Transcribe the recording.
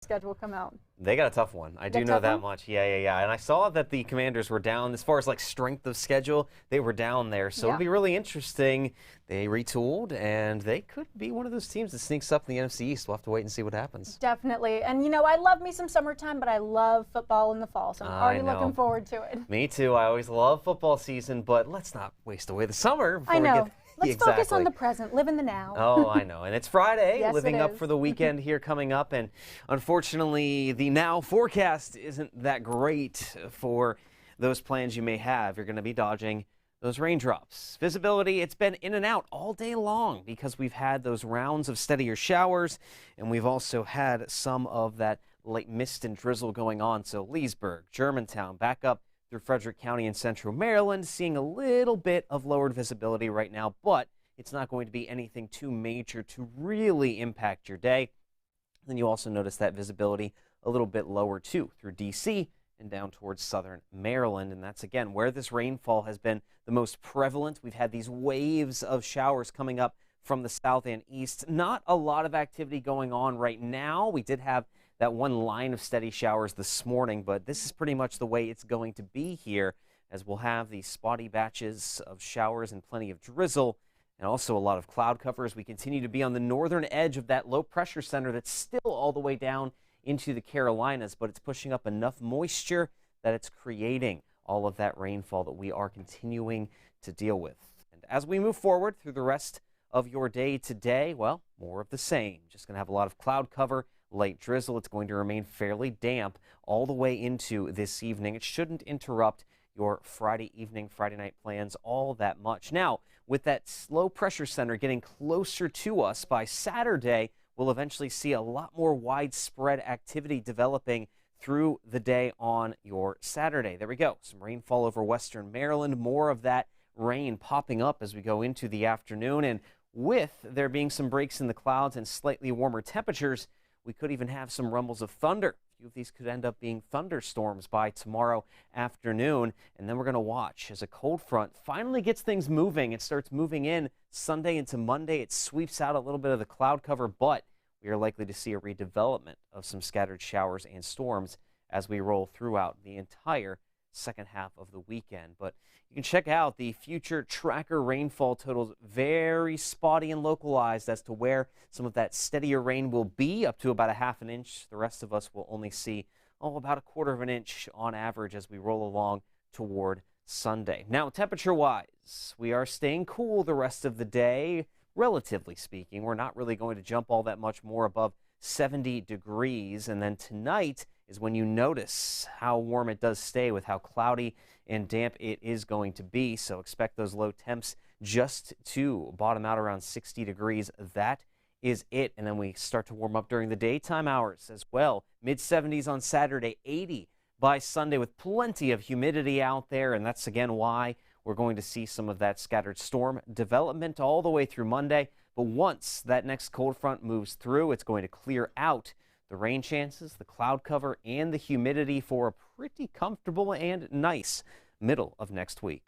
schedule come out? They got a tough one. I do know that much. Yeah. And I saw that the Commanders were down as far as like strength of schedule. They were down there, so it'll be really interesting. They retooled, and they could be one of those teams that sneaks up in the NFC East. We'll have to wait and see what happens. Definitely. And, you know, I love me some summertime, but I love football in the fall, so I'm already looking forward to it. Me too. I always love football season, but let's not waste away the summer before I know. we get... Let's focus on the present, live in the now. Oh, I know. And it's Friday, Yes, living up for the weekend here coming up. And unfortunately, the now forecast isn't that great for those plans you may have. You're going to be dodging those raindrops. Visibility, it's been in and out all day long because we've had those rounds of steadier showers, and we've also had some of that light mist and drizzle going on. So Leesburg, Germantown, back up through Frederick County and central Maryland, seeing a little bit of lowered visibility right now, but it's not going to be anything too major to really impact your day. Then you also notice that visibility a little bit lower too through D.C. and down towards southern Maryland, and that's again where this rainfall has been the most prevalent. We've had these waves of showers coming up from the south and east. Not a lot of activity going on right now. We did have that one line of steady showers this morning, but this is pretty much the way it's going to be here, as we'll have these spotty batches of showers and plenty of drizzle and also a lot of cloud cover as we continue to be on the northern edge of that low pressure center that's still all the way down into the Carolinas, but it's pushing up enough moisture that it's creating all of that rainfall that we are continuing to deal with. And as we move forward through the rest of your day today, well, more of the same. Just going to have a lot of cloud cover, light drizzle. It's going to remain fairly damp all the way into this evening. It shouldn't interrupt your Friday evening, Friday night plans all that much. Now, with that low pressure center getting closer to us by Saturday, we'll eventually see a lot more widespread activity developing through the day on your Saturday. There we go. Some rainfall over western Maryland, more of that rain popping up as we go into the afternoon. And with there being some breaks in the clouds and slightly warmer temperatures, we could even have some rumbles of thunder. A few of these could end up being thunderstorms by tomorrow afternoon. And then we're going to watch as a cold front finally gets things moving. It starts moving in Sunday into Monday. It sweeps out a little bit of the cloud cover, but we are likely to see a redevelopment of some scattered showers and storms as we roll throughout the entire second half of the weekend. But you can check out the future tracker rainfall totals, very spotty and localized as to where some of that steadier rain will be, up to about a half an inch. The rest of us will only see about a quarter of an inch on average as we roll along toward Sunday. Now, temperature-wise, we are staying cool the rest of the day, relatively speaking. We're not really going to jump all that much more above 70 degrees. And then tonight is when you notice how warm it does stay with how cloudy and damp it is going to be. So expect those low temps just to bottom out around 60 degrees. That is it. And then we start to warm up during the daytime hours as well. Mid-70s on Saturday, 80 by Sunday with plenty of humidity out there. And that's again why we're going to see some of that scattered storm development all the way through Monday. But once that next cold front moves through, it's going to clear out the rain chances, the cloud cover, and the humidity for a pretty comfortable and nice middle of next week.